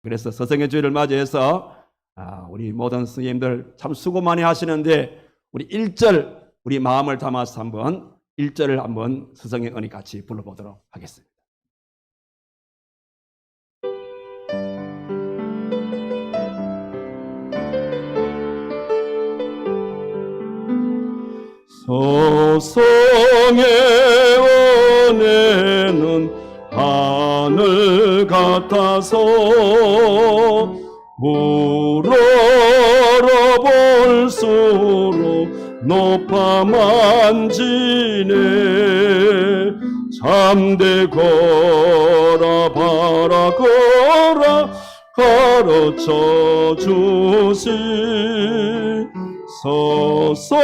그래서 서성의 주일을 맞이해서 우리 모든 스님들 참 수고 많이 하시는데 우리 1절 우리 마음을 담아서 한번 1절을 한번 서성의 은혜 같이 불러보도록 하겠습니다. 서성의 은혜는 하늘 같아서 우러러 볼수록 높아 만지네. 잠대거라 바라거라 가르쳐 주시. 서성은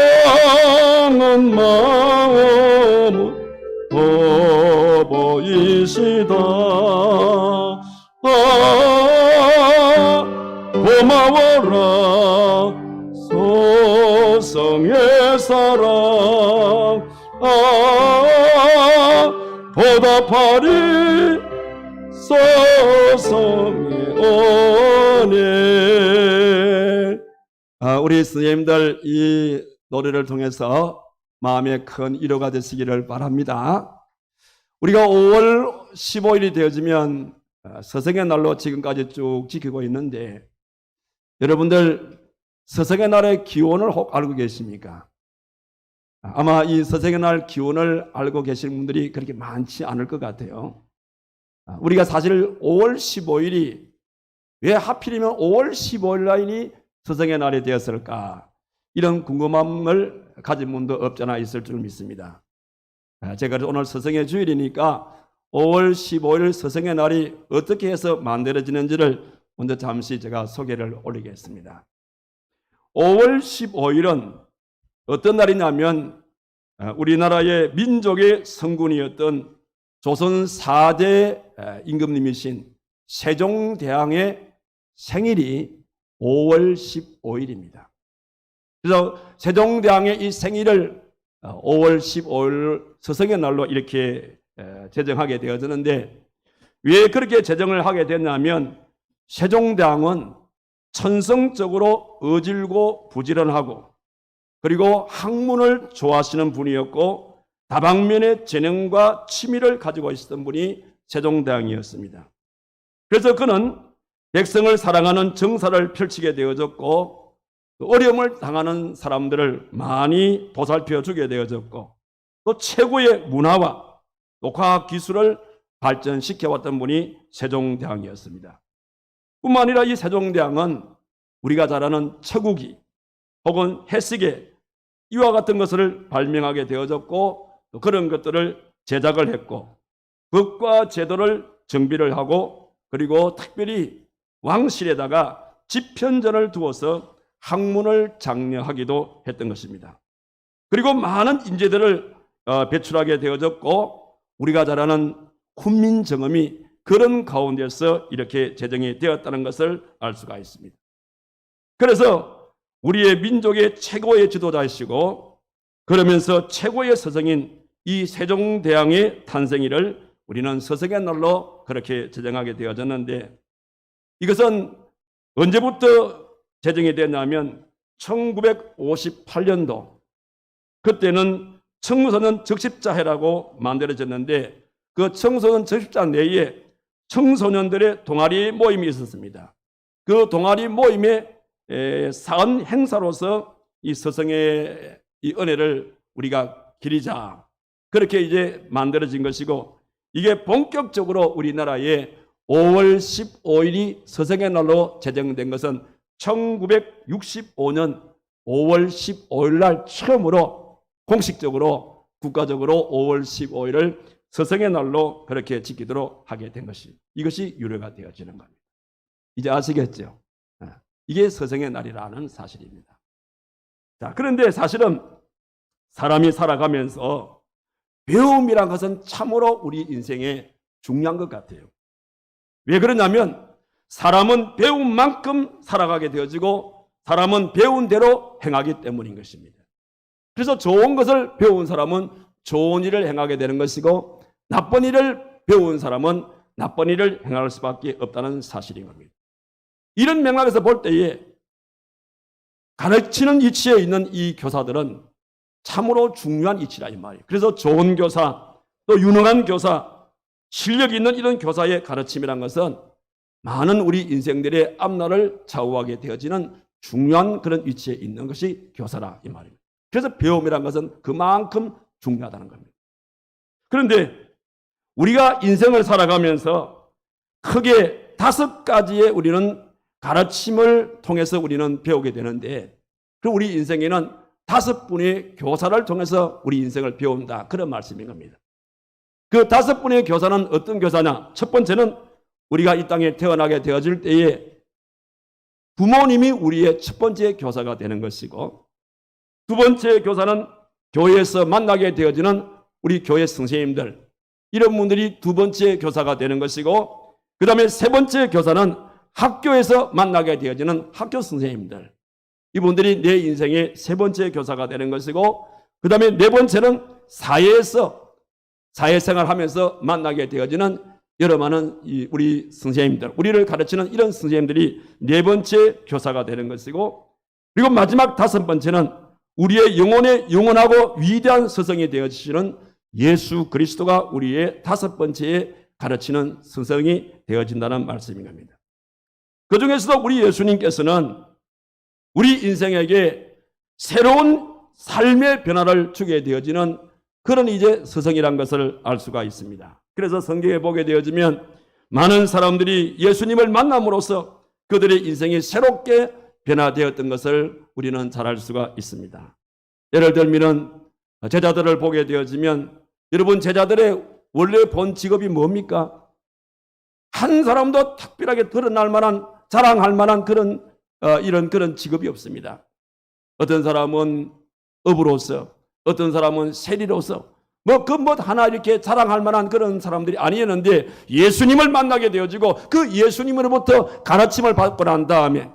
마음은 보이시다. 고마워라 서성의 사랑. 보답하리 서성의 은혜. 우리 스님들 이 노래를 통해서 마음에 큰 위로가 되시기를 바랍니다. 우리가 5월 15일이 되어지면 서성의 날로 지금까지 쭉 지키고 있는데 여러분들 서성의 날의 기원을 혹 알고 계십니까? 아마 이 서성의 날 기원을 알고 계신 분들이 그렇게 많지 않을 것 같아요. 우리가 사실 5월 15일이 왜 하필이면 5월 15일 날이 서성의 날이 되었을까? 이런 궁금함을 가진 분도 없잖아 있을 줄 믿습니다. 제가 오늘 서성의 주일이니까 5월 15일 서성의 날이 어떻게 해서 만들어지는지를 먼저 잠시 제가 소개를 올리겠습니다. 5월 15일은 어떤 날이냐면 우리나라의 민족의 성군이었던 조선 4대 임금님이신 세종대왕의 생일이 5월 15일입니다. 그래서 세종대왕의 이 생일을 5월 15일 서성의 날로 이렇게 제정하게 되어졌는데 왜 그렇게 제정을 하게 됐냐면 세종대왕은 천성적으로 어질고 부지런하고 그리고 학문을 좋아하시는 분이었고 다방면의 재능과 취미를 가지고 있었던 분이 세종대왕이었습니다. 그래서 그는 백성을 사랑하는 정사를 펼치게 되어졌고 어려움을 당하는 사람들을 많이 보살펴 주게 되어졌고 또 최고의 문화와 또 과학 기술을 발전시켜왔던 분이 세종대왕이었습니다. 뿐만 아니라 이 세종대왕은 우리가 잘 아는 처국이 혹은 해석에 이와 같은 것을 발명하게 되어졌고 또 그런 것들을 제작을 했고 법과 제도를 정비를 하고 그리고 특별히 왕실에다가 집현전을 두어서 학문을 장려하기도 했던 것입니다. 그리고 많은 인재들을 배출하게 되어졌고 우리가 잘 아는 훈민정음이 그런 가운데서 이렇게 제정이 되었다는 것을 알 수가 있습니다. 그래서 우리의 민족의 최고의 지도자이시고 그러면서 최고의 서성인 이 세종대왕의 탄생일을 우리는 서성의 날로 그렇게 제정하게 되어졌는데 이것은 언제부터 제정이 됐냐면 1958년도 그때는 청소년 적십자회라고 만들어졌는데 그 청소년 적십자 내에 청소년들의 동아리 모임이 있었습니다. 그 동아리 모임의 사은 행사로서 이 서성의 이 은혜를 우리가 기리자 그렇게 이제 만들어진 것이고 이게 본격적으로 우리나라에 5월 15일이 서성의 날로 제정된 것은 1965년 5월 15일 날 처음으로 공식적으로 국가적으로 5월 15일을 서성의 날로 그렇게 지키도록 하게 된 것이 이것이 유래가 되어지는 겁니다. 이제 아시겠죠? 이게 서성의 날이라는 사실입니다. 자, 그런데 사실은 사람이 살아가면서 배움이란 것은 참으로 우리 인생에 중요한 것 같아요. 왜 그러냐면 사람은 배운 만큼 살아가게 되어지고 사람은 배운 대로 행하기 때문인 것입니다. 그래서 좋은 것을 배운 사람은 좋은 일을 행하게 되는 것이고 나쁜 일을 배운 사람은 나쁜 일을 행할 수밖에 없다는 사실인 겁니다. 이런 맥락에서 볼 때에 가르치는 위치에 있는 이 교사들은 참으로 중요한 위치라 이 말이에요. 그래서 좋은 교사, 또 유능한 교사, 실력 있는 이런 교사의 가르침이란 것은 많은 우리 인생들의 앞날을 좌우하게 되어지는 중요한 그런 위치에 있는 것이 교사라 이 말입니다. 그래서 배움이란 것은 그만큼 중요하다는 겁니다. 그런데 우리가 인생을 살아가면서 크게 5가지의 우리는 가르침을 통해서 우리는 배우게 되는데, 그 우리 인생에는 5분의 교사를 통해서 우리 인생을 배운다, 그런 말씀인 겁니다. 그 5분의 교사는 어떤 교사냐? 첫 번째는 우리가 이 땅에 태어나게 되어질 때에 부모님이 우리의 첫 번째 교사가 되는 것이고, 두 번째 교사는 교회에서 만나게 되어지는 우리 교회 선생님들, 이런 분들이 두 번째 교사가 되는 것이고, 그 다음에 세 번째 교사는 학교에서 만나게 되어지는 학교 선생님들, 이분들이 내 인생의 세 번째 교사가 되는 것이고, 그 다음에 네 번째는 사회에서 사회생활하면서 만나게 되어지는 여러 많은 우리 선생님들, 우리를 가르치는 이런 선생님들이 네 번째 교사가 되는 것이고, 그리고 마지막 5번째는 우리의 영원하고 위대한 스승이 되어지시는 예수 그리스도가 우리의 5번째에 가르치는 스승이 되어진다는 말씀인 겁니다. 그 중에서도 우리 예수님께서는 우리 인생에게 새로운 삶의 변화를 주게 되어지는 그런 이제 스승이란 것을 알 수가 있습니다. 그래서 성경에 보게 되어지면 많은 사람들이 예수님을 만남으로써 그들의 인생이 새롭게 변화되었던 것을 우리는 잘 알 수가 있습니다. 예를 들면 제자들을 보게 되어지면, 여러분 제자들의 원래 본 직업이 뭡니까? 한 사람도 특별하게 드러날 만한, 자랑할 만한 그런 그런 직업이 없습니다. 어떤 사람은 어부로서, 어떤 사람은 세리로서, 하나 이렇게 자랑할 만한 그런 사람들이 아니었는데, 예수님을 만나게 되어지고 그 예수님으로부터 가르침을 받고 난 다음에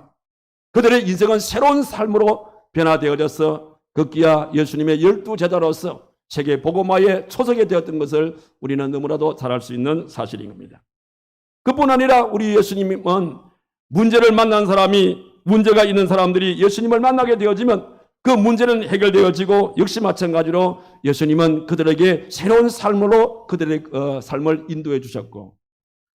그들의 인생은 새로운 삶으로 변화되어져서 급기야 예수님의 12제자로서 세계 복음화에 초석이 되었던 것을 우리는 너무나도 잘 알 수 있는 사실인 겁니다. 그뿐 아니라 우리 예수님은 문제를 만난 사람이, 문제가 있는 사람들이 예수님을 만나게 되어지면 그 문제는 해결되어지고, 역시 마찬가지로 예수님은 그들에게 새로운 삶으로 그들의 삶을 인도해 주셨고,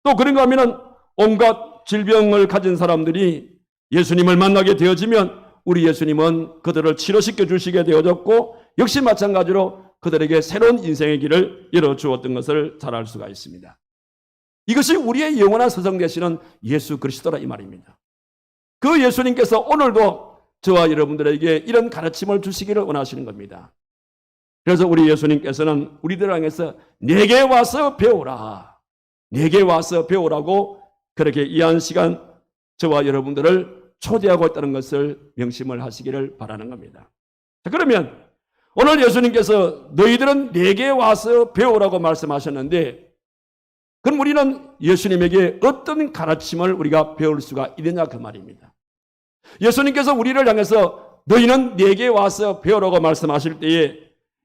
또 그런가 하면 온갖 질병을 가진 사람들이 예수님을 만나게 되어지면 우리 예수님은 그들을 치료시켜 주시게 되어졌고, 역시 마찬가지로 그들에게 새로운 인생의 길을 열어주었던 것을 잘 알 수가 있습니다. 이것이 우리의 영원한 스승 되시는 예수 그리스도라 이 말입니다. 그 예수님께서 오늘도 저와 여러분들에게 이런 가르침을 주시기를 원하시는 겁니다. 그래서 우리 예수님께서는 우리들 향해서 내게 와서 배우라, 내게 와서 배우라고 그렇게 이 한 시간 저와 여러분들을 초대하고 있다는 것을 명심을 하시기를 바라는 겁니다. 자, 그러면 오늘 예수님께서 너희들은 내게 와서 배우라고 말씀하셨는데, 그럼 우리는 예수님에게 어떤 가르침을 우리가 배울 수가 있느냐 그 말입니다. 예수님께서 우리를 향해서 너희는 내게 와서 배우라고 말씀하실 때에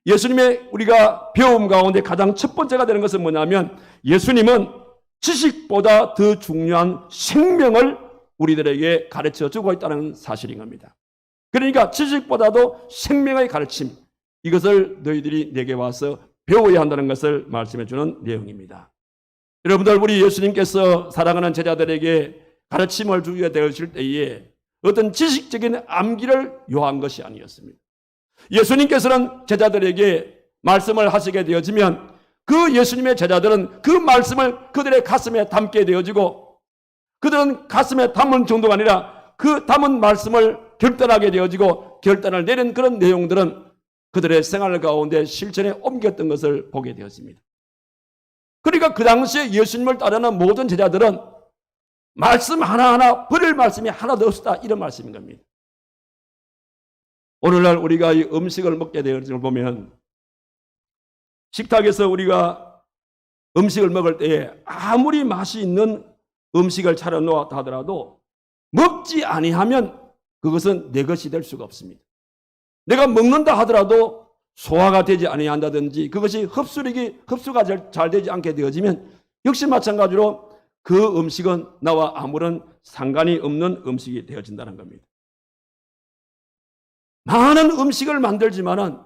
예수님의 우리가 배움 가운데 가장 첫 번째가 되는 것은 뭐냐면, 예수님은 지식보다 더 중요한 생명을 우리들에게 가르쳐 주고 있다는 사실인 겁니다. 그러니까 지식보다도 생명의 가르침, 이것을 너희들이 내게 와서 배워야 한다는 것을 말씀해 주는 내용입니다. 여러분들, 우리 예수님께서 사랑하는 제자들에게 가르침을 주게 되실 때에 어떤 지식적인 암기를 요한 것이 아니었습니다. 예수님께서는 제자들에게 말씀을 하시게 되어지면 그 예수님의 제자들은 그 말씀을 그들의 가슴에 담게 되어지고, 그들은 가슴에 담은 정도가 아니라 그 담은 말씀을 결단하게 되어지고, 결단을 내린 그런 내용들은 그들의 생활 가운데 실천에 옮겼던 것을 보게 되었습니다. 그러니까 그 당시에 예수님을 따르는 모든 제자들은 말씀 하나하나 버릴 말씀이 하나도 없었다, 이런 말씀인 겁니다. 오늘날 우리가 이 음식을 먹게 되는 것을 보면, 식탁에서 우리가 음식을 먹을 때에 아무리 맛이 있는 음식을 차려놓았다 하더라도 먹지 아니하면 그것은 내 것이 될 수가 없습니다. 내가 먹는다 하더라도 소화가 되지 아니한다든지 그것이 흡수가 잘 되지 않게 되어지면, 역시 마찬가지로 그 음식은 나와 아무런 상관이 없는 음식이 되어진다는 겁니다. 많은 음식을 만들지만은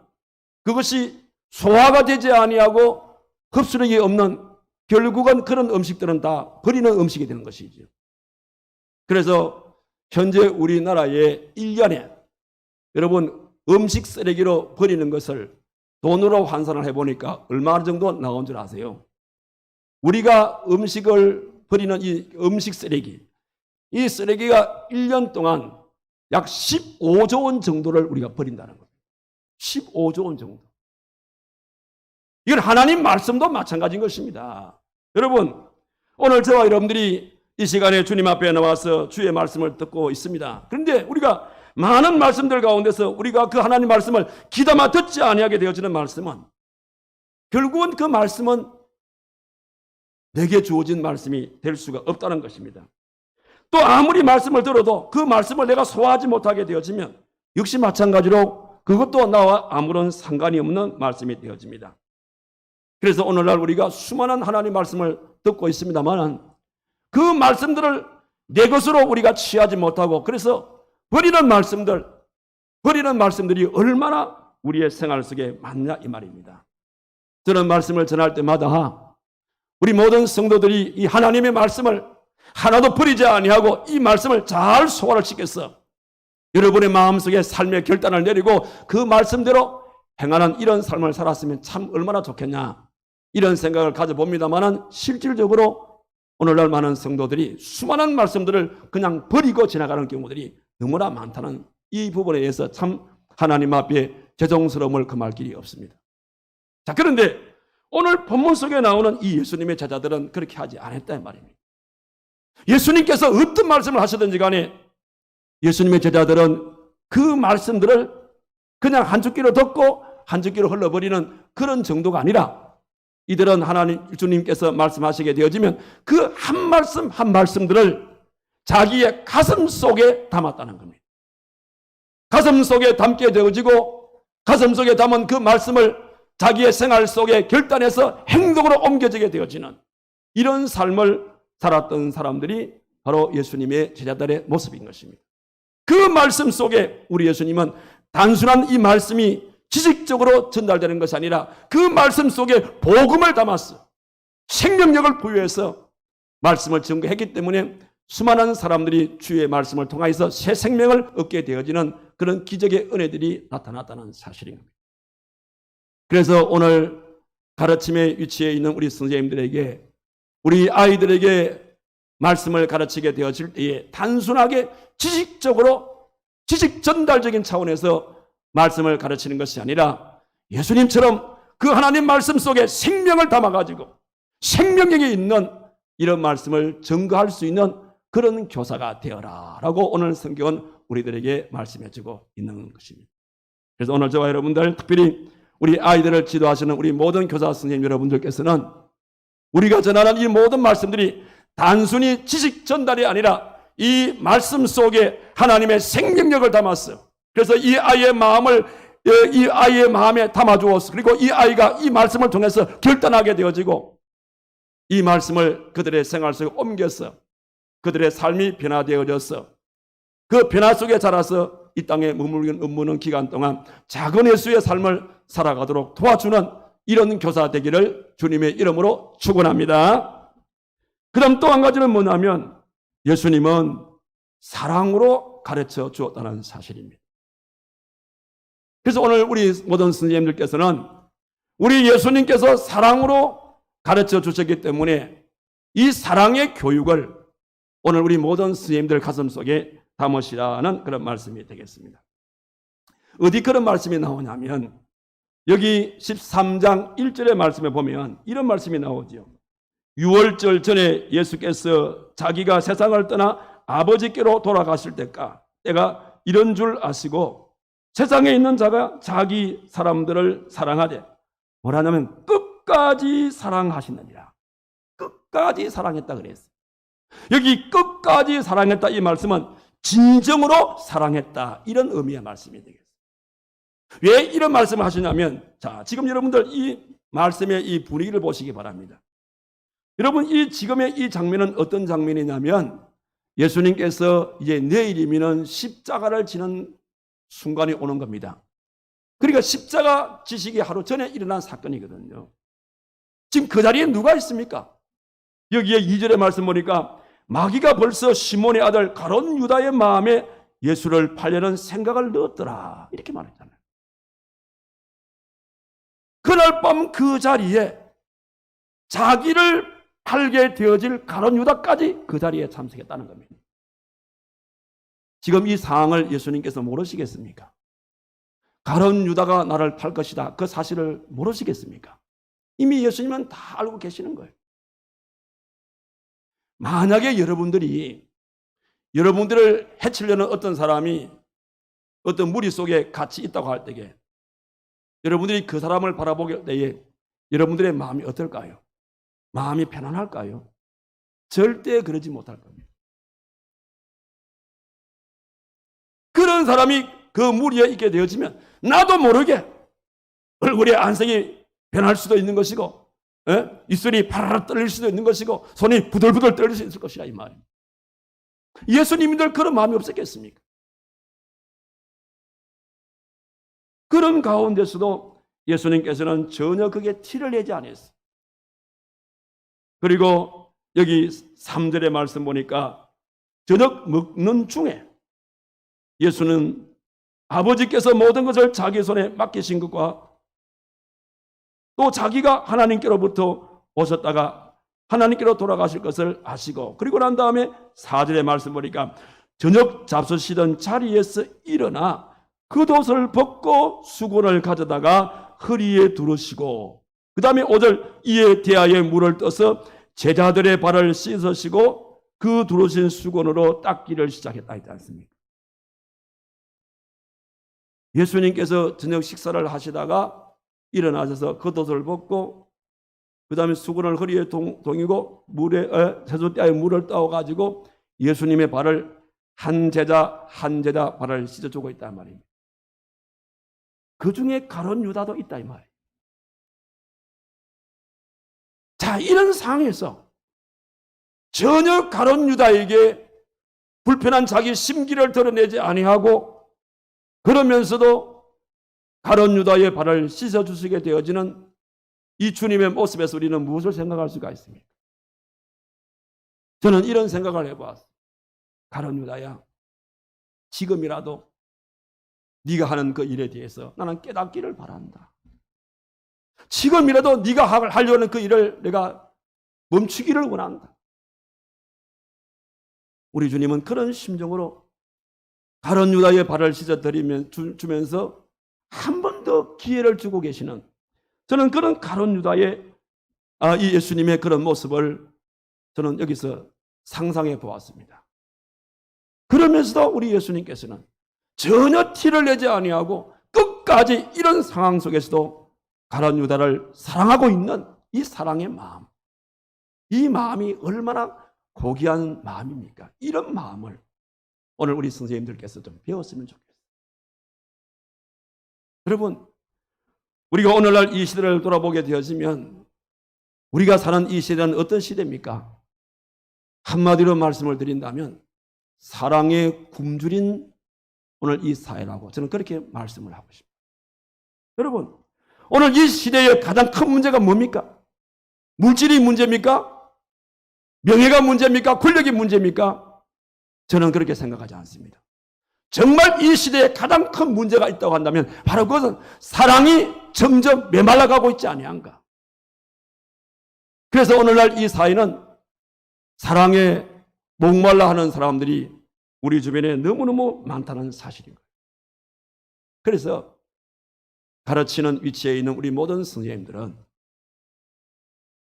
그것이 소화가 되지 아니하고 흡수력이 없는, 결국은 그런 음식들은 다 버리는 음식이 되는 것이죠. 그래서 현재 우리나라에 1년에 여러분 음식 쓰레기로 버리는 것을 돈으로 환산을 해보니까 얼마 정도 나온 줄 아세요? 우리가 음식을 버리는 이 음식 쓰레기, 이 쓰레기가 1년 동안 약 15조 원 정도를 우리가 버린다는 겁니다. 15조 원 정도. 이건 하나님 말씀도 마찬가지인 것입니다. 여러분, 오늘 저와 여러분들이 이 시간에 주님 앞에 나와서 주의 말씀을 듣고 있습니다. 그런데 우리가 많은 말씀들 가운데서 우리가 그 하나님 말씀을 귀담아 듣지 아니하게 되어지는 말씀은 결국은 그 말씀은 내게 주어진 말씀이 될 수가 없다는 것입니다. 또 아무리 말씀을 들어도 그 말씀을 내가 소화하지 못하게 되어지면 역시 마찬가지로 그것도 나와 아무런 상관이 없는 말씀이 되어집니다. 그래서 오늘날 우리가 수많은 하나님 말씀을 듣고 있습니다만 그 말씀들을 내 것으로 우리가 취하지 못하고 그래서 버리는 말씀들이 얼마나 우리의 생활 속에 많냐 이 말입니다. 저는 말씀을 전할 때마다 우리 모든 성도들이 이 하나님의 말씀을 하나도 버리지 아니하고 이 말씀을 잘 소화를 시켜서 여러분의 마음속에 삶의 결단을 내리고 그 말씀대로 행하는 이런 삶을 살았으면 참 얼마나 좋겠냐 이런 생각을 가져봅니다만 실질적으로 오늘날 많은 성도들이 수많은 말씀들을 그냥 버리고 지나가는 경우들이 너무나 많다는 이 부분에 의해서 참 하나님 앞에 죄송스러움을 금할 길이 없습니다. 자, 그런데 오늘 본문 속에 나오는 이 예수님의 제자들은 그렇게 하지 않았다는 말입니다. 예수님께서 어떤 말씀을 하시든지 간에 예수님의 제자들은 그 말씀들을 그냥 한 쭈끼로 듣고 한 쭈끼로 흘러버리는 그런 정도가 아니라 이들은 하나님 주님께서 말씀하시게 되어지면 그 한 말씀 한 말씀들을 자기의 가슴 속에 담았다는 겁니다. 가슴 속에 담게 되어지고 가슴 속에 담은 그 말씀을 자기의 생활 속에 결단해서 행동으로 옮겨지게 되어지는 이런 삶을 살았던 사람들이 바로 예수님의 제자들의 모습인 것입니다. 그 말씀 속에 우리 예수님은 단순한 이 말씀이 지식적으로 전달되는 것이 아니라 그 말씀 속에 복음을 담았어. 생명력을 부여해서 말씀을 증거했기 때문에 수많은 사람들이 주의 말씀을 통하여서 새 생명을 얻게 되어지는 그런 기적의 은혜들이 나타났다는 사실인 겁니다. 그래서 오늘 가르침의 위치에 있는 우리 선생님들에게 우리 아이들에게 말씀을 가르치게 되어질 때에 단순하게 지식적으로 지식 전달적인 차원에서 말씀을 가르치는 것이 아니라 예수님처럼 그 하나님 말씀 속에 생명을 담아가지고 생명력이 있는 이런 말씀을 증거할 수 있는 그런 교사가 되어라 라고 오늘 성경은 우리들에게 말씀해주고 있는 것입니다. 그래서 오늘 저와 여러분들 특별히 우리 아이들을 지도하시는 우리 모든 교사 선생님 여러분들께서는 우리가 전하는 이 모든 말씀들이 단순히 지식 전달이 아니라 이 말씀 속에 하나님의 생명력을 담았어. 그래서 이 아이의 마음에 담아주었어. 그리고 이 아이가 이 말씀을 통해서 결단하게 되어지고 이 말씀을 그들의 생활 속에 옮겼어. 그들의 삶이 변화되어졌어. 그 변화 속에 자라서 이 땅에 머무는 기간 동안 작은 예수의 삶을 살아가도록 도와주는 이런 교사 되기를 주님의 이름으로 축원합니다. 그다음 또 한 가지는 뭐냐면 예수님은 사랑으로 가르쳐 주었다는 사실입니다. 그래서 오늘 우리 모든 선생님들께서는 우리 예수님께서 사랑으로 가르쳐 주셨기 때문에 이 사랑의 교육을 오늘 우리 모든 선생님들 가슴 속에 담으시라는 그런 말씀이 되겠습니다. 어디 그런 말씀이 나오냐면 여기 13장 1절의 말씀에 보면 이런 말씀이 나오죠. 유월절 전에 예수께서 자기가 세상을 떠나 아버지께로 돌아가실 때가 이런 줄 아시고 세상에 있는 자가 자기 사람들을 사랑하되 뭐라냐면 끝까지 사랑하시느니라. 끝까지 사랑했다 그랬어요. 여기 끝까지 사랑했다 이 말씀은 진정으로 사랑했다 이런 의미의 말씀이 되겠습니다. 왜 이런 말씀을 하시냐면 자 지금 여러분들 이 말씀의 이 분위기를 보시기 바랍니다. 여러분, 지금의 이 장면은 어떤 장면이냐면 예수님께서 이제 내일이면 십자가를 지는 순간이 오는 겁니다. 그러니까 십자가 지시기 하루 전에 일어난 사건이거든요. 지금 그 자리에 누가 있습니까? 여기에 2절의 말씀 보니까 마귀가 벌써 시몬의 아들 가룟 유다의 마음에 예수를 팔려는 생각을 넣었더라, 이렇게 말했잖아요. 그날 밤 그 자리에 자기를 팔게 되어질 가룟 유다까지 그 자리에 참석했다는 겁니다. 지금 이 상황을 예수님께서 모르시겠습니까? 가룟 유다가 나를 팔 것이다, 그 사실을 모르시겠습니까? 이미 예수님은 다 알고 계시는 거예요. 만약에 여러분들을 해치려는 어떤 사람이 어떤 무리 속에 같이 있다고 할 때에 여러분들이 그 사람을 바라보게 때에 여러분들의 마음이 어떨까요? 마음이 편안할까요? 절대 그러지 못할 겁니다. 그런 사람이 그 무리에 있게 되어지면 나도 모르게 얼굴에 안색이 변할 수도 있는 것이고, 입술이 파라라 떨릴 수도 있는 것이고, 손이 부들부들 떨릴 수 있을 것이라, 이 말입니다. 예수님들 그런 마음이 없었겠습니까? 그런 가운데서도 예수님께서는 전혀 그게 티를 내지 않았어요. 그리고 여기 3절의 말씀 보니까 저녁 먹는 중에 예수는 아버지께서 모든 것을 자기 손에 맡기신 것과 또 자기가 하나님께로부터 오셨다가 하나님께로 돌아가실 것을 아시고, 그리고 난 다음에 4절의 말씀 보니까 저녁 잡수시던 자리에서 일어나 겉옷을 벗고 수건을 가져다가 허리에 두르시고, 그 다음에 5절 이에 대하여 물을 떠서 제자들의 발을 씻으시고 그 두르신 수건으로 닦기를 시작했다 했지 않습니까? 예수님께서 저녁 식사를 하시다가 일어나셔서 겉옷을 벗고 그 다음에 수건을 허리에 동이고 세숫대에 물을 떠가지고 예수님의 발을 한 제자 발을 씻어주고 있단 말입니다. 그 중에 가룟 유다도 있다, 이 말이에요. 자, 이런 상황에서 전혀 가룟 유다에게 불편한 자기 심기를 드러내지 아니하고, 그러면서도 가룟 유다의 발을 씻어주시게 되어지는 이 주님의 모습에서 우리는 무엇을 생각할 수가 있습니까? 저는 이런 생각을 해보았어요. 가룟 유다야, 지금이라도 네가 하는 그 일에 대해서 나는 깨닫기를 바란다. 지금이라도 네가 하려는 그 일을 내가 멈추기를 원한다. 우리 주님은 그런 심정으로 가룟 유다의 발을 씻어주면서 한 번 더 기회를 주고 계시는, 저는 그런 가룟 유다의 이 예수님의 그런 모습을 저는 여기서 상상해 보았습니다. 그러면서도 우리 예수님께서는 전혀 티를 내지 아니하고 끝까지 이런 상황 속에서도 가룟 유다를 사랑하고 있는 이 사랑의 마음, 이 마음이 얼마나 고귀한 마음입니까? 이런 마음을 오늘 우리 선생님들께서 좀 배웠으면 좋겠어요. 여러분, 우리가 오늘날 이 시대를 돌아보게 되어지면 우리가 사는 이 시대는 어떤 시대입니까? 한마디로 말씀을 드린다면 사랑의 굶주린 오늘 이 사회라고 저는 그렇게 말씀을 하고 싶습니다. 여러분, 오늘 이 시대의 가장 큰 문제가 뭡니까? 물질이 문제입니까? 명예가 문제입니까? 권력이 문제입니까? 저는 그렇게 생각하지 않습니다. 정말 이 시대에 가장 큰 문제가 있다고 한다면 바로 그것은 사랑이 점점 메말라가고 있지 아니한가. 그래서 오늘날 이 사회는 사랑에 목말라 하는 사람들이 우리 주변에 너무너무 많다는 사실인 거예요. 그래서 가르치는 위치에 있는 우리 모든 선생님들은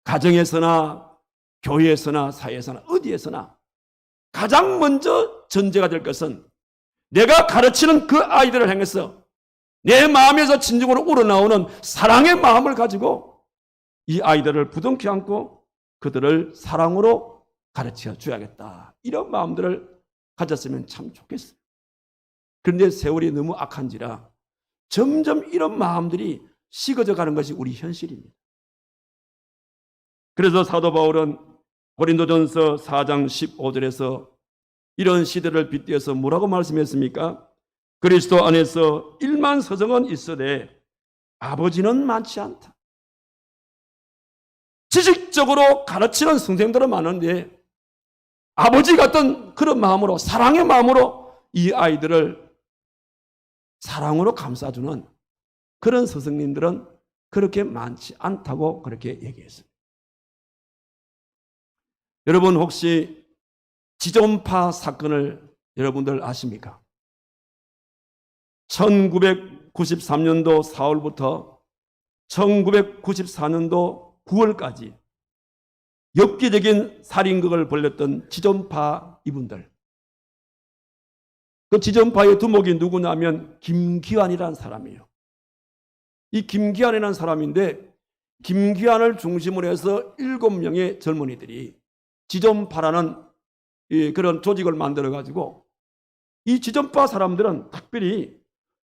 가정에서나 교회에서나 사회에서나 어디에서나 가장 먼저 전제가 될 것은 내가 가르치는 그 아이들을 향해서 내 마음에서 진정으로 우러나오는 사랑의 마음을 가지고 이 아이들을 부둥켜 안고 그들을 사랑으로 가르쳐 줘야겠다. 이런 마음들을 가졌으면 참 좋겠어요. 그런데 세월이 너무 악한지라 점점 이런 마음들이 식어져 가는 것이 우리 현실입니다. 그래서 사도 바울은 고린도전서 4장 15절에서 이런 시대를 빗대어서 뭐라고 말씀했습니까? 그리스도 안에서 1만 서정은 있으되 아버지는 많지 않다. 지식적으로 가르치는 선생들은 많은데 아버지 같은 그런 마음으로, 사랑의 마음으로 이 아이들을 사랑으로 감싸주는 그런 스승님들은 그렇게 많지 않다고 그렇게 얘기했습니다. 여러분 혹시 지존파 사건을 여러분들 아십니까? 1993년도 4월부터 1994년도 9월까지 엽기적인 살인극을 벌였던 지존파 이분들. 그 지존파의 두목이 누구냐면 김기환이라는 사람이에요. 이 김기환이라는 사람인데 김기환을 중심으로 해서 7명의 젊은이들이 지존파라는 그런 조직을 만들어 가지고 이 지존파 사람들은 특별히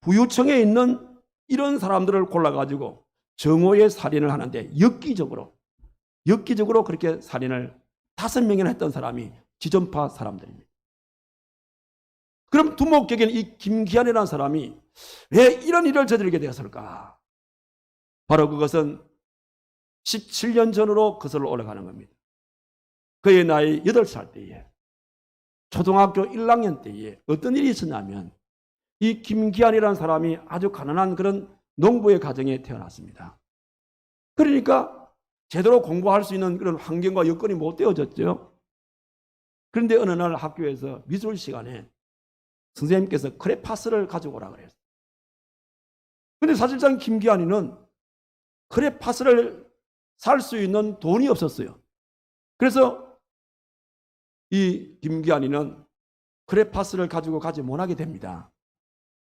부유층에 있는 이런 사람들을 골라 가지고 정오의 살인을 하는데 엽기적으로 그렇게 살인을 5명이나 했던 사람이 지존파 사람들입니다. 그럼 두목격인 이 김기환이라는 사람이 왜 이런 일을 저지르게 되었을까? 바로 그것은 17년 전으로 거슬러 올라가는 겁니다. 그의 나이 8살 때에 초등학교 1학년 때에 어떤 일이 있었냐면 이 김기환이라는 사람이 아주 가난한 그런 농부의 가정에 태어났습니다. 그러니까 제대로 공부할 수 있는 그런 환경과 여건이 못 되어졌죠. 그런데 어느 날 학교에서 미술 시간에 선생님께서 크레파스를 가져오라 그랬어요. 그런데 사실상 김기환이는 크레파스를 살 수 있는 돈이 없었어요. 그래서 이 김기환이는 크레파스를 가지고 가지 못하게 됩니다.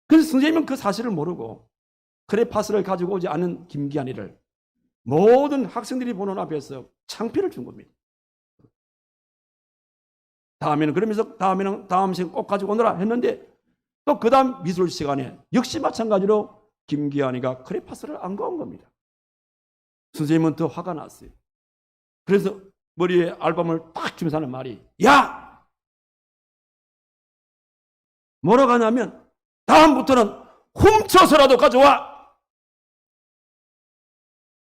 그래서 선생님은 그 사실을 모르고 크레파스를 가지고 오지 않은 김기환이를 모든 학생들이 보는 앞에서 창피를 준 겁니다. 다음에는 다음 시간 꼭 가지고 오너라 했는데 또 그 다음 미술 시간에 역시 마찬가지로 김기환이가 크레파스를 안 가온 겁니다. 선생님은 더 화가 났어요. 그래서 머리에 알밤을 딱 주면서 하는 말이 야! 뭐라고 하냐면 다음부터는 훔쳐서라도 가져와!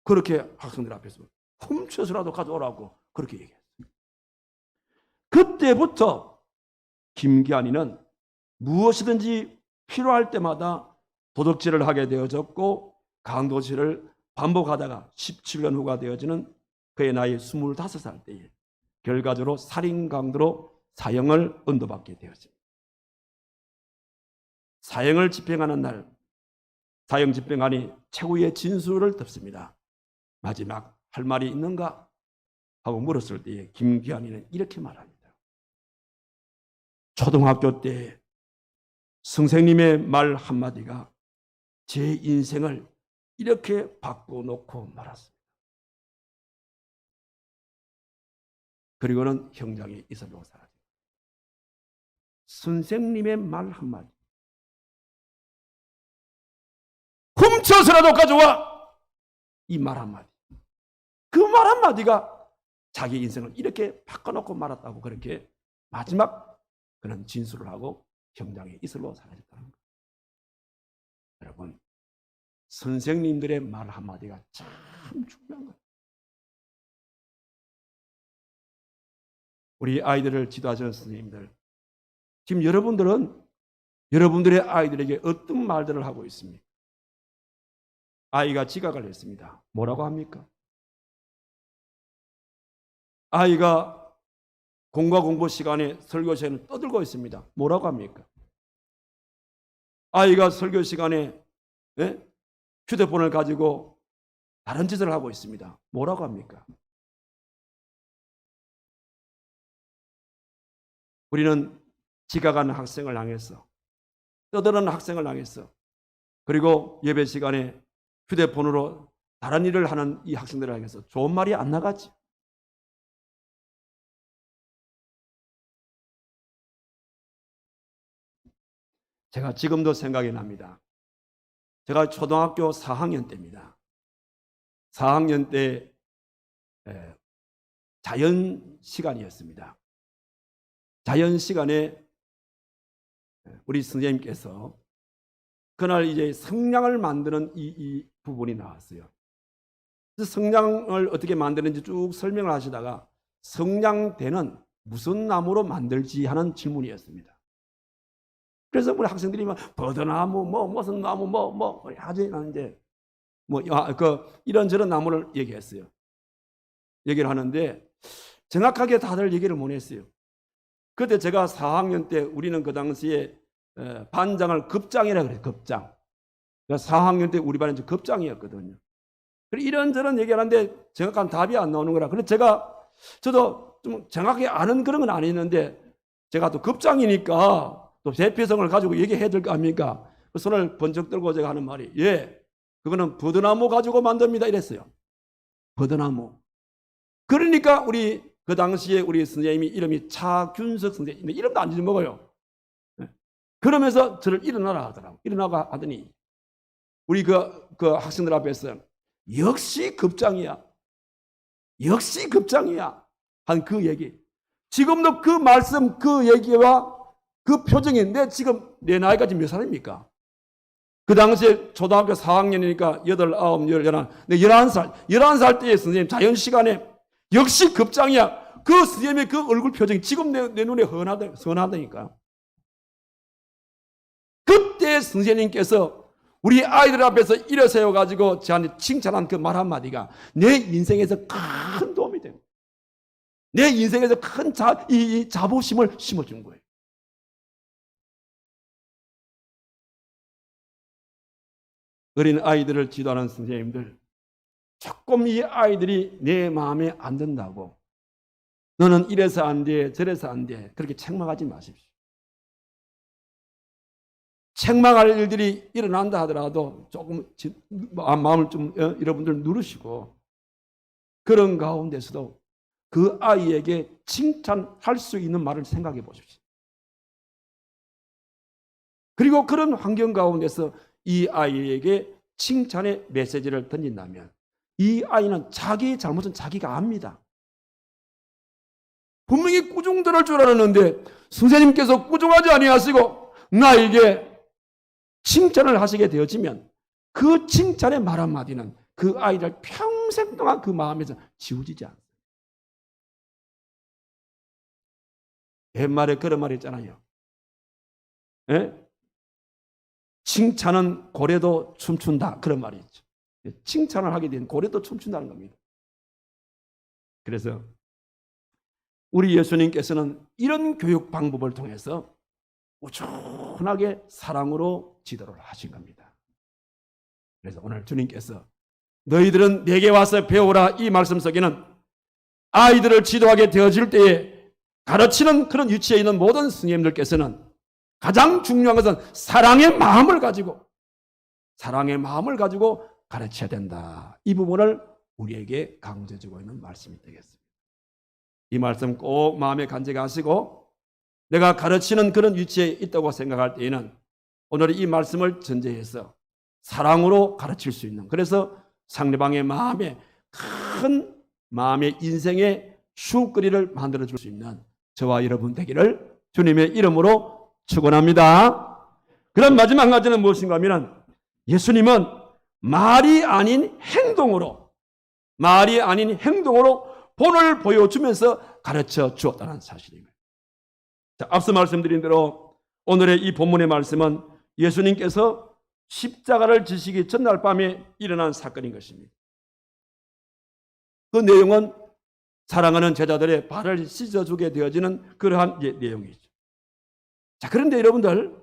그렇게 학생들 앞에서 훔쳐서라도 가져오라고 그렇게 얘기했습니다. 그때부터 김기환이는 무엇이든지 필요할 때마다 도둑질을 하게 되어졌고 강도질을 반복하다가 17년 후가 되어지는 그의 나이 25살 때에 결과적으로 살인 강도로 사형을 언도받게 되었습니다. 사형을 집행하는 날 사형 집행관이 최후의 진술을 듣습니다. 마지막 할 말이 있는가? 하고 물었을 때에 김기환이는 이렇게 말합니다. 초등학교 때 선생님의 말 한마디가 제 인생을 이렇게 바꿔놓고 말았습니다. 그리고는 형장에 있어보고 사라집니다. 선생님의 말 한마디. 훔쳐서라도 가져와! 이 말 한마디. 그 말 한마디가 자기 인생을 이렇게 바꿔놓고 말았다고 그렇게 마지막 그런 진술을 하고 형장에 이슬로 사라졌다는 거예요. 여러분, 선생님들의 말 한마디가 참 중요한 거예요. 우리 아이들을 지도하시는 선생님들, 지금 여러분들의 아이들에게 어떤 말들을 하고 있습니까? 아이가 지각을 했습니다. 뭐라고 합니까? 아이가 공과 공부 시간에 설교 시간에 떠들고 있습니다. 뭐라고 합니까? 아이가 설교 시간에 휴대폰을 가지고 다른 짓을 하고 있습니다. 뭐라고 합니까? 우리는 지각하는 학생을 향해서 떠드는 학생을 향해서 그리고 예배 시간에 휴대폰으로 다른 일을 하는 이 학생들을 향해서 좋은 말이 안 나가지. 제가 지금도 생각이 납니다. 제가 초등학교 4학년 때입니다. 4학년 때 자연 시간이었습니다. 자연 시간에 우리 선생님께서 그날 이제 성냥을 만드는 이 부분이 나왔어요. 성냥을 어떻게 만드는지 쭉 설명을 하시다가 성냥대는 무슨 나무로 만들지 하는 질문이었습니다. 그래서 우리 학생들이 막 버드나무 무슨 나무 하지 않는데 이런저런 나무를 얘기했어요. 얘기를 하는데 정확하게 다들 얘기를 못 했어요. 그때 제가 4학년 때 우리는 그 당시에 반장을 급장이라 그래요. 급장. 4학년 때 우리 반은 급장이었거든요. 이런저런 얘기하는데 정확한 답이 안 나오는 거라. 그래서 저도 좀 정확히 아는 그런 건 아니었는데 제가 또 급장이니까 또 대표성을 가지고 얘기해야 될 거 아닙니까? 그 손을 번쩍 들고 제가 하는 말이 그거는 버드나무 가지고 만듭니다 이랬어요. 버드나무. 그러니까 그 당시에 우리 선생님이 이름이 차균석 선생님, 이름도 안 잊어먹어요. 그러면서 저를 일어나라 하더라고. 일어나가 하더니 우리 그 학생들 앞에서 역시 급장이야. 역시 급장이야. 한 그 얘기. 지금도 그 말씀, 그 얘기와 그 표정이 지금 내 나이가 지금 몇 살입니까? 그 당시에 초등학교 4학년이니까 8, 9, 11, 내 11살 때의 선생님 자연 시간에 역시 급장이야. 그 선생님의 그 얼굴 표정이 지금 내 눈에 선하다니까. 그때 선생님께서 우리 아이들 앞에서 일어세워가지고 저한테 칭찬한 그 말 한마디가 내 인생에서 큰 도움이 됩니다. 내 인생에서 큰 자부심을 심어준 거예요. 어린 아이들을 지도하는 선생님들, 조금 이 아이들이 내 마음에 안 든다고 너는 이래서 안 돼, 저래서 안 돼, 그렇게 책망하지 마십시오. 책망할 일들이 일어난다 하더라도 조금 마음을 좀 여러분들 누르시고 그런 가운데서도 그 아이에게 칭찬할 수 있는 말을 생각해 보십시오. 그리고 그런 환경 가운데서 이 아이에게 칭찬의 메시지를 던진다면 이 아이는 자기 잘못은 자기가 압니다. 분명히 꾸중들을 줄 알았는데 선생님께서 꾸중하지 아니하시고 나에게 칭찬을 하시게 되어지면 그 칭찬의 말 한마디는 그 아이를 평생 동안 그 마음에서 지워지지 않습니다. 옛말에 그런 말이 있잖아요. 칭찬은 고래도 춤춘다. 그런 말이 있죠. 칭찬을 하게 되면 고래도 춤춘다는 겁니다. 그래서 우리 예수님께서는 이런 교육 방법을 통해서 우준하게 사랑으로 지도를 하신 겁니다. 그래서 오늘 주님께서 너희들은 내게 와서 배우라 이 말씀 속에는 아이들을 지도하게 되어질 때에 가르치는 그런 위치에 있는 모든 스님들께서는 가장 중요한 것은 사랑의 마음을 가지고 가르쳐야 된다. 이 부분을 우리에게 강조해주고 있는 말씀이 되겠습니다. 이 말씀 꼭 마음에 간직하시고 내가 가르치는 그런 위치에 있다고 생각할 때에는 오늘 이 말씀을 전제해서 사랑으로 가르칠 수 있는, 그래서 상대방의 마음에 큰 마음의 인생의 슈거리를 만들어줄 수 있는 저와 여러분 되기를 주님의 이름으로 축원합니다. 그럼 마지막 가지는 무엇인가 하면 예수님은 말이 아닌 행동으로 본을 보여주면서 가르쳐 주었다는 사실입니다. 자, 앞서 말씀드린 대로 오늘의 이 본문의 말씀은 예수님께서 십자가를 지시기 전날 밤에 일어난 사건인 것입니다. 그 내용은 사랑하는 제자들의 발을 씻어주게 되어지는 그러한 내용이죠. 자, 그런데 여러분들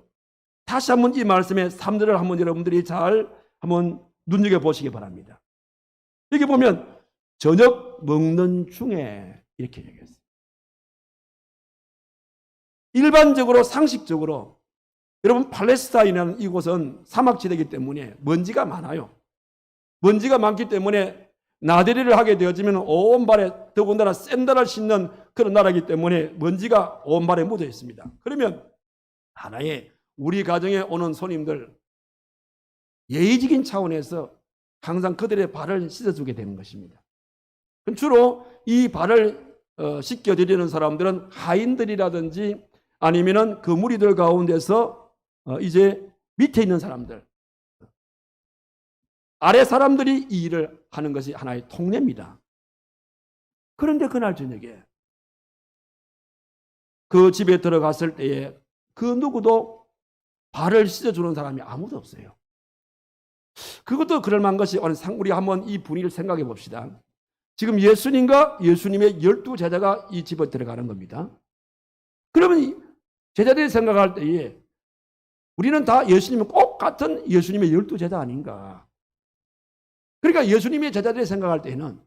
다시 한번 이 말씀의 3절을 한번 여러분들이 잘 한번 눈여겨보시기 바랍니다. 여기 보면 저녁 먹는 중에 이렇게 얘기했어요. 일반적으로 상식적으로 여러분 팔레스타인이라는 이곳은 사막지대이기 때문에 먼지가 많아요. 먼지가 많기 때문에 나들이를 하게 되어지면 온 발에 더군다나 샌들을 신는 그런 나라이기 때문에 먼지가 온 발에 묻어 있습니다. 그러면 하나의 우리 가정에 오는 손님들 예의적인 차원에서 항상 그들의 발을 씻어주게 되는 것입니다. 주로 이 발을 씻겨드리는 사람들은 하인들이라든지 아니면은 그 무리들 가운데서 이제 밑에 있는 사람들, 아래 사람들이 이 일을 하는 것이 하나의 통례입니다. 그런데 그날 저녁에 그 집에 들어갔을 때에 그 누구도 발을 씻어주는 사람이 아무도 없어요. 그것도 그럴 만한 것이, 우리 한번 이 분위기를 생각해 봅시다. 지금 예수님과 예수님의 12제자가 이 집에 들어가는 겁니다. 그러면 제자들이 생각할 때에 우리는 다 예수님은 꼭 같은 예수님의 12제자 아닌가. 그러니까 예수님의 제자들이 생각할 때에는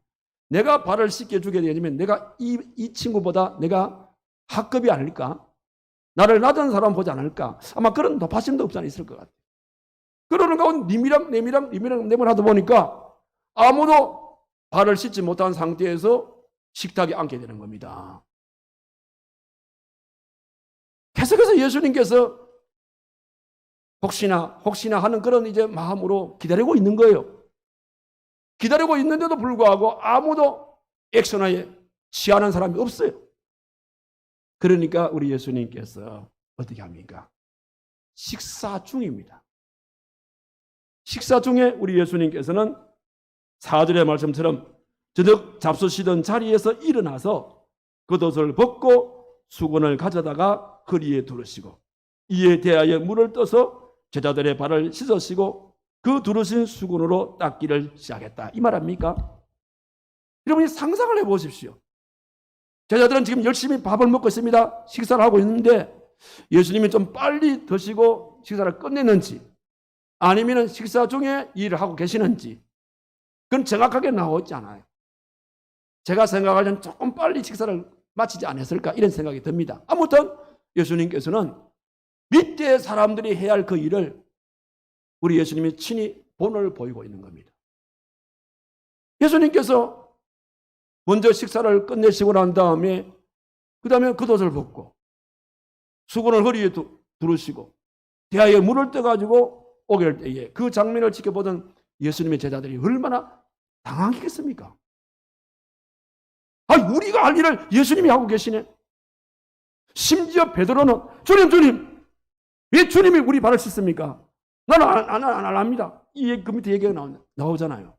내가 발을 씻겨주게 되면 내가 이 친구보다 내가 학급이 아닐까? 나를 낮은 사람 보지 않을까? 아마 그런 높아심도 없지 않아 있을 것 같아요. 그러는 가운데 님이랑 하다 보니까 아무도 발을 씻지 못한 상태에서 식탁에 앉게 되는 겁니다. 계속해서 예수님께서 혹시나 하는 그런 이제 마음으로 기다리고 있는 거예요. 기다리고 있는데도 불구하고 아무도 액션하에 취하는 사람이 없어요. 그러니까 우리 예수님께서 어떻게 합니까? 식사 중입니다. 식사 중에 우리 예수님께서는 4절의 말씀처럼 저녁 잡수시던 자리에서 일어나서 겉옷을 벗고 수건을 가져다가 거리에 두르시고 이에 대하여 물을 떠서 제자들의 발을 씻으시고 그 두르신 수건으로 닦기를 시작했다. 이 말 아닙니까? 여러분이 상상을 해보십시오. 제자들은 지금 열심히 밥을 먹고 있습니다. 식사를 하고 있는데 예수님이 좀 빨리 드시고 식사를 끝냈는지 아니면 식사 중에 일을 하고 계시는지 그건 정확하게 나오지 않아요. 제가 생각할 때는 조금 빨리 식사를 마치지 않았을까 이런 생각이 듭니다. 아무튼 예수님께서는 밑에 사람들이 해야 할 그 일을 우리 예수님이 친히 본을 보이고 있는 겁니다. 예수님께서 먼저 식사를 끝내시고 난 다음에 그 다음에 겉옷을 벗고 수건을 허리에 두르시고 대하에 물을 떠가지고 오게 할 때에 그 장면을 지켜보던 예수님의 제자들이 얼마나 당황했겠습니까? 우리가 할 일을 예수님이 하고 계시네. 심지어 베드로는 주님 왜 주님이 우리 발을 씻습니까? 나는 안 합니다. 그 밑에 얘기가 나오잖아요.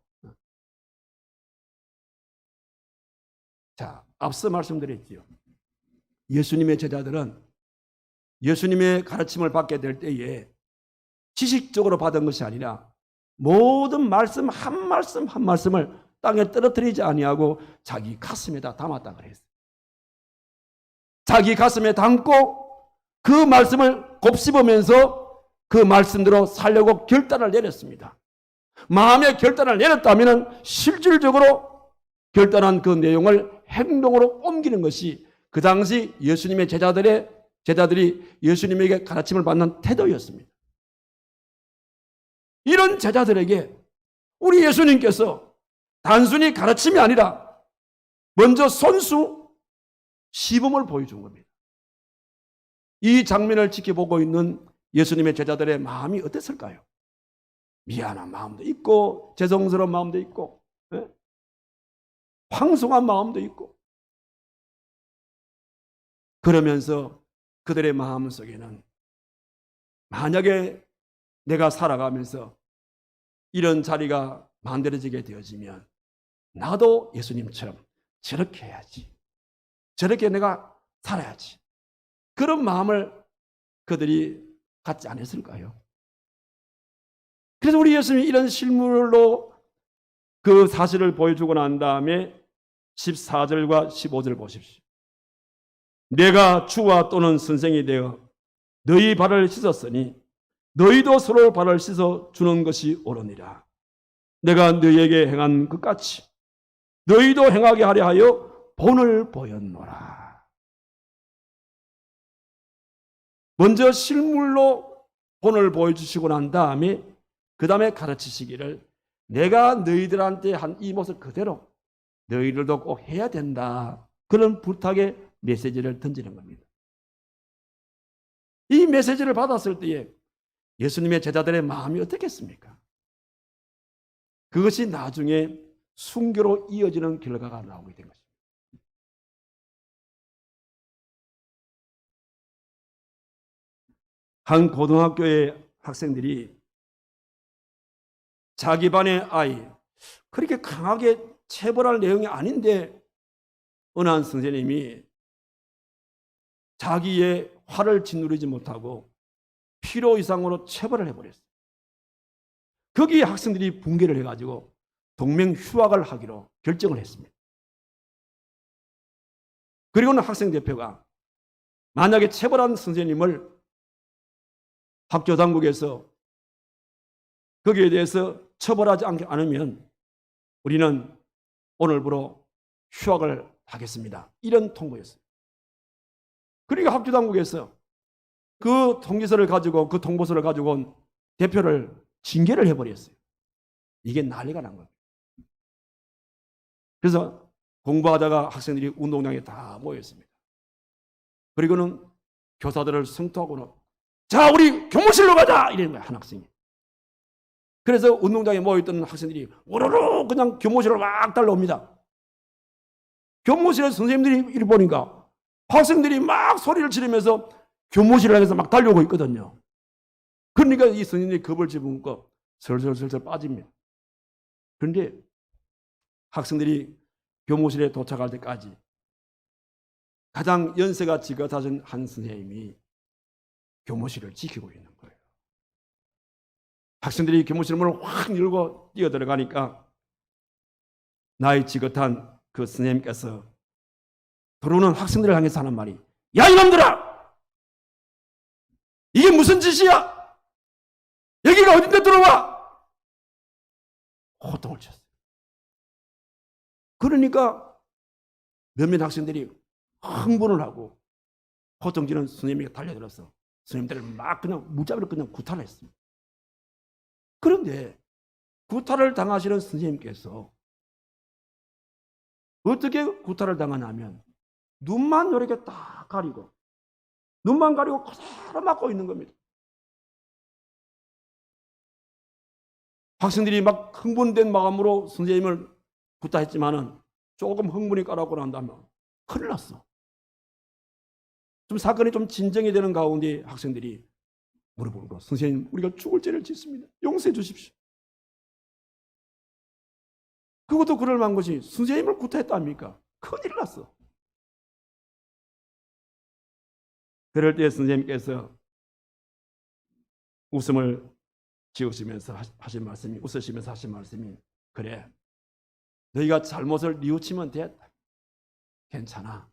자, 앞서 말씀드렸지요. 예수님의 제자들은 예수님의 가르침을 받게 될 때에 지식적으로 받은 것이 아니라 모든 말씀 한 말씀을 땅에 떨어뜨리지 아니하고 자기 가슴에다 담았다 그랬어요. 자기 가슴에 담고 그 말씀을 곱씹으면서 그 말씀대로 살려고 결단을 내렸습니다. 마음의 결단을 내렸다면 실질적으로 결단한 그 내용을 행동으로 옮기는 것이 그 당시 예수님의 제자들이 예수님에게 가르침을 받는 태도였습니다. 이런 제자들에게 우리 예수님께서 단순히 가르침이 아니라 먼저 손수 시범을 보여준 겁니다. 이 장면을 지켜보고 있는 예수님의 제자들의 마음이 어땠을까요? 미안한 마음도 있고 죄송스러운 마음도 있고 황송한 마음도 있고 그러면서 그들의 마음 속에는 만약에 내가 살아가면서 이런 자리가 만들어지게 되어지면 나도 예수님처럼 저렇게 해야지. 저렇게 내가 살아야지. 그런 마음을 그들이 갖지 않았을까요? 그래서 우리 예수님이 이런 실물로 그 사실을 보여주고 난 다음에 14절과 15절 보십시오. 내가 주와 또는 선생이 되어 너희 발을 씻었으니 너희도 서로 발을 씻어 주는 것이 옳으니라. 내가 너희에게 행한 것 같이 너희도 행하게 하려 하여 본을 보였노라. 먼저 실물로 본을 보여주시고 난 다음에 그 다음에 가르치시기를 내가 너희들한테 한 이 모습 그대로 너희들도 꼭 해야 된다. 그런 부탁의 메시지를 던지는 겁니다. 이 메시지를 받았을 때에 예수님의 제자들의 마음이 어떻겠습니까? 그것이 나중에 순교로 이어지는 결과가 나오게 된 것입니다. 한 고등학교의 학생들이 자기 반의 아이, 그렇게 강하게 체벌할 내용이 아닌데 어느 한 선생님이 자기의 화를 짓누르지 못하고 필요 이상으로 체벌을 해버렸어요. 거기에 학생들이 붕괴를 해가지고 동맹 휴학을 하기로 결정을 했습니다. 그리고는 학생 대표가 만약에 체벌한 선생님을 학교 당국에서 거기에 대해서 처벌하지 않으면 우리는 오늘부로 휴학을 하겠습니다. 이런 통보였어요. 그러니까 학교 당국에서 그 통지서를 가지고, 그 통보서를 가지고 온 대표를 징계를 해버렸어요. 이게 난리가 난 거예요. 그래서 공부하다가 학생들이 운동장에 다 모였습니다. 그리고는 교사들을 성토하고는 자, 우리 교무실로 가자! 이러는 거예요, 한 학생이. 그래서 운동장에 모여있던 학생들이 우르르 그냥 교무실로 막 달려옵니다. 교무실에 선생님들이 이리 보니까 학생들이 막 소리를 지르면서 교무실을 향해서 막 달려오고 있거든요. 그러니까 이 선생님들이 겁을 집으니까 슬슬 빠집니다. 그런데 학생들이 교무실에 도착할 때까지 가장 연세가 지긋하신 한 선생님이 교무실을 지키고 있는 거예요. 학생들이 교무실 문을 확 열고 뛰어들어가니까 나이 지긋한 그 선생님께서 들어오는 학생들을 향해서 하는 말이 야 이놈들아! 이게 무슨 짓이야? 여기가 어딘데 들어와? 호통을 쳤어요. 그러니까 몇몇 학생들이 흥분을 하고 호통치는 선생님이 달려들어서 선생님들을 막 그냥 무자비로 그냥 구타를 했습니다. 그런데 구타를 당하시는 선생님께서 어떻게 구타를 당하냐면 눈만 이렇게 딱 가리고 눈만 가리고 그대로 맞고 있는 겁니다. 학생들이 막 흥분된 마음으로 선생님을 구타했지만은 조금 흥분이 가라고 난다면 큰일 났어. 좀 사건이 좀 진정이 되는 가운데 학생들이 물어보고 선생님 우리가 죽을 죄를 짓습니다. 용서해 주십시오. 그것도 그럴 만한 것이 선생님을 구타했답니까? 큰일 났어. 그럴 때 선생님께서 웃음을 지으시면서 하신 말씀이 웃으시면서 하신 말씀이 그래 너희가 잘못을 뉘우치면 됐다. 괜찮아.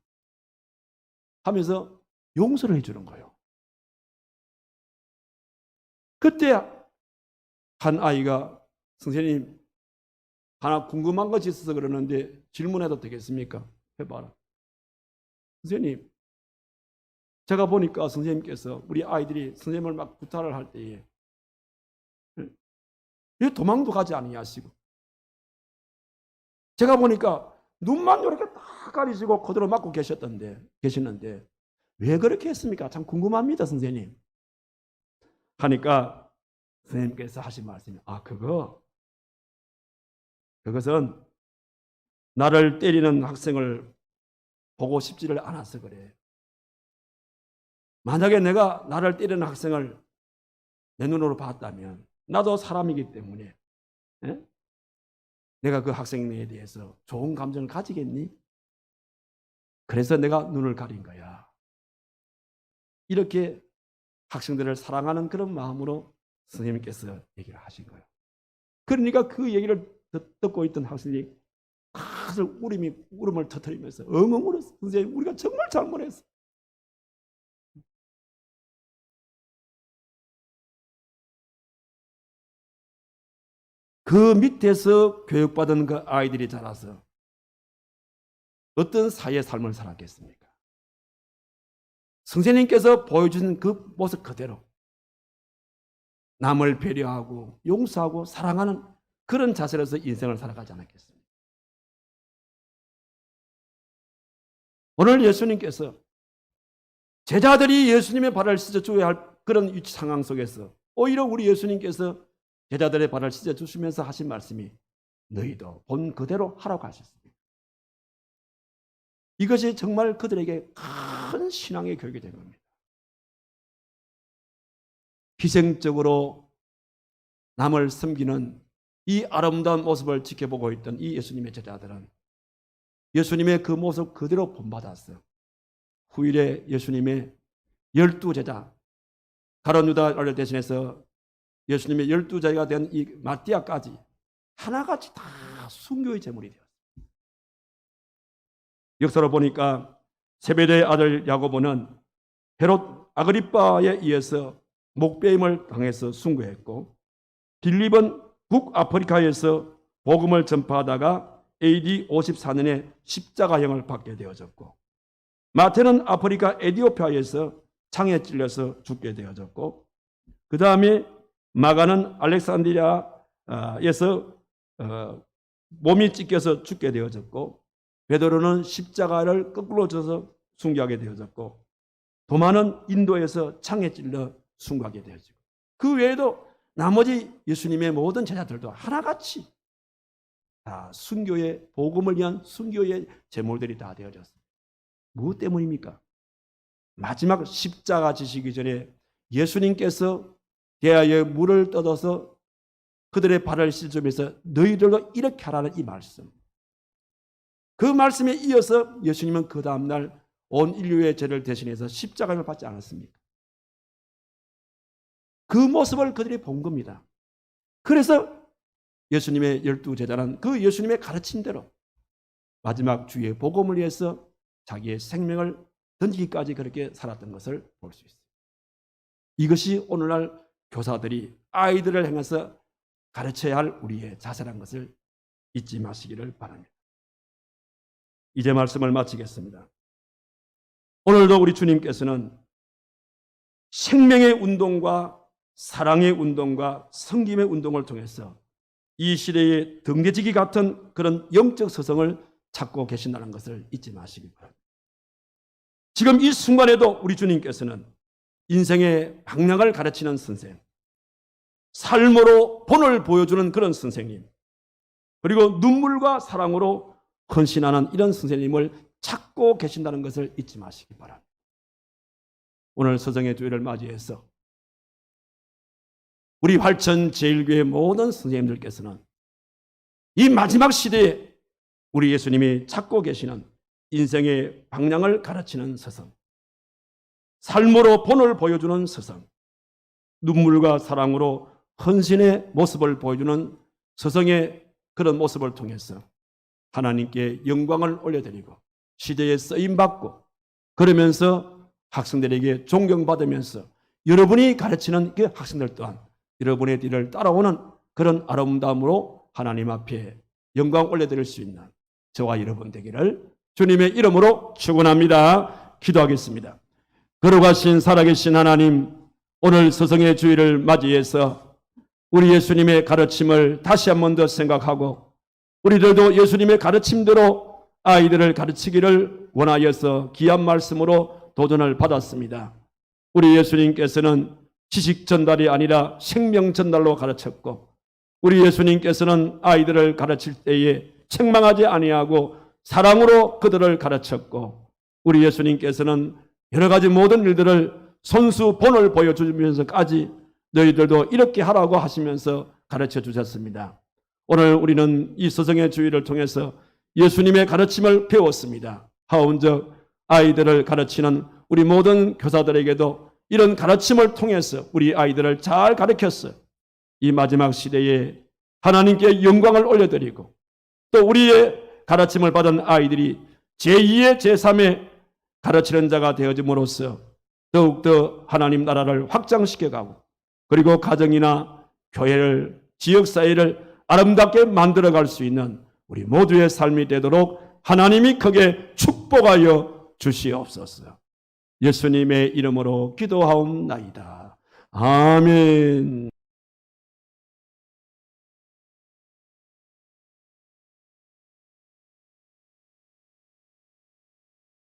하면서 용서를 해주는 거예요. 그때 한 아이가 선생님 하나 궁금한 것이 있어서 그러는데 질문해도 되겠습니까? 해봐라. 선생님 제가 보니까 선생님께서 우리 아이들이 선생님을 막 구타를 할 때에 왜 도망도 가지 아니하시고 제가 보니까 눈만 이렇게 딱 가리시고 그대로 맞고 계시는데 왜 그렇게 했습니까? 참 궁금합니다, 선생님. 하니까 선생님께서 하신 말씀이 그것은 나를 때리는 학생을 보고 싶지를 않아서 그래. 만약에 내가 나를 때리는 학생을 내 눈으로 봤다면 나도 사람이기 때문에 내가 그 학생에 대해서 좋은 감정을 가지겠니? 그래서 내가 눈을 가린 거야. 이렇게 학생들을 사랑하는 그런 마음으로 선생님께서 얘기를 하신 거예요. 그러니까 그 얘기를 듣고 있던 학생들이 울음을 터뜨리면서 엉엉 울었어. 선생님 우리가 정말 잘못했어. 그 밑에서 교육받은 그 아이들이 자라서 어떤 사회의 삶을 살았겠습니까? 선생님께서 보여준 그 모습 그대로 남을 배려하고 용서하고 사랑하는 그런 자세로서 인생을 살아가지 않았겠습니까? 오늘 예수님께서 제자들이 예수님의 발을 씻어줘야 할 그런 위치 상황 속에서 오히려 우리 예수님께서 제자들의 발을 씻어주시면서 하신 말씀이 너희도 본 그대로 하라고 하셨습니다. 이것이 정말 그들에게 큰 신앙의 교육이 된 겁니다. 희생적으로 남을 섬기는 이 아름다운 모습을 지켜보고 있던 이 예수님의 제자들은 예수님의 그 모습 그대로 본받았어요. 후일에 예수님의 12제자, 가룟 유다를 대신해서 예수님의 12제자가 된 이 마띠아까지 하나같이 다 순교의 제물이 되었어요. 역사로 보니까 세베대의 아들 야고보는 헤롯 아그리빠에 의해서 목배임을 당해서 순교했고, 빌립은 북아프리카에서 복음을 전파하다가 AD 54년에 십자가형을 받게 되어졌고, 마태는 아프리카 에티오피아에서 창에 찔려서 죽게 되어졌고, 그 다음에 마가는 알렉산드리아에서 몸이 찢겨서 죽게 되어졌고, 베드로는 십자가를 거꾸로 져서 순교하게 되어졌고, 도마는 인도에서 창에 찔러 순교하게 되어지고, 그 외에도 나머지 예수님의 모든 제자들도 하나같이 다 순교의 복음을 위한 순교의 제물들이 다 되어졌습니다. 무엇 때문입니까? 마지막 십자가 지시기 전에 예수님께서 대하여 물을 떠서 그들의 발을 씻으면서 너희들도 이렇게 하라는 이 말씀, 그 말씀에 이어서 예수님은 그 다음날 온 인류의 죄를 대신해서 십자가를 받지 않았습니까? 그 모습을 그들이 본 겁니다. 그래서 예수님의 12제자는 그 예수님의 가르침대로 마지막 주의 복음을 위해서 자기의 생명을 던지기까지 그렇게 살았던 것을 볼 수 있어요. 이것이 오늘날 교사들이 아이들을 향해서 가르쳐야 할 우리의 자세란 것을 잊지 마시기를 바랍니다. 이제 말씀을 마치겠습니다. 오늘도 우리 주님께서는 생명의 운동과 사랑의 운동과 섬김의 운동을 통해서 이 시대의 등대지기 같은 그런 영적 서성을 찾고 계신다는 것을 잊지 마시기 바랍니다. 지금 이 순간에도 우리 주님께서는 인생의 방향을 가르치는 선생, 삶으로 본을 보여주는 그런 선생님, 그리고 눈물과 사랑으로 헌신하는 이런 선생님을 찾고 계신다는 것을 잊지 마시기 바랍니다. 오늘 서정의 주일을 맞이해서 우리 활천 제일교회 모든 선생님들께서는 이 마지막 시대에 우리 예수님이 찾고 계시는 인생의 방향을 가르치는 서성, 삶으로 본을 보여주는 서성, 눈물과 사랑으로 헌신의 모습을 보여주는 서성의 그런 모습을 통해서 하나님께 영광을 올려드리고 시대에 쓰임받고, 그러면서 학생들에게 존경받으면서 여러분이 가르치는 그 학생들 또한 여러분의 뒤를 따라오는 그런 아름다움으로 하나님 앞에 영광 올려드릴 수 있는 저와 여러분 되기를 주님의 이름으로 축원합니다. 기도하겠습니다. 걸어가신 살아계신 하나님, 오늘 서성의 주일을 맞이해서 우리 예수님의 가르침을 다시 한 번 더 생각하고 우리들도 예수님의 가르침대로 아이들을 가르치기를 원하여서 귀한 말씀으로 도전을 받았습니다. 우리 예수님께서는 지식 전달이 아니라 생명 전달로 가르쳤고, 우리 예수님께서는 아이들을 가르칠 때에 책망하지 아니하고 사랑으로 그들을 가르쳤고, 우리 예수님께서는 여러 가지 모든 일들을 손수 본을 보여주면서까지 너희들도 이렇게 하라고 하시면서 가르쳐 주셨습니다. 오늘 우리는 이 서성의 주의를 통해서 예수님의 가르침을 배웠습니다. 하온즉 아이들을 가르치는 우리 모든 교사들에게도 이런 가르침을 통해서 우리 아이들을 잘 가르쳐서 이 마지막 시대에 하나님께 영광을 올려드리고, 또 우리의 가르침을 받은 아이들이 제2의 제3의 가르치는 자가 되어짐으로써 더욱더 하나님 나라를 확장시켜가고, 그리고 가정이나 교회를, 지역사회를 아름답게 만들어갈 수 있는 우리 모두의 삶이 되도록 하나님이 크게 축복하여 주시옵소서. 예수님의 이름으로 기도하옵나이다. 아멘.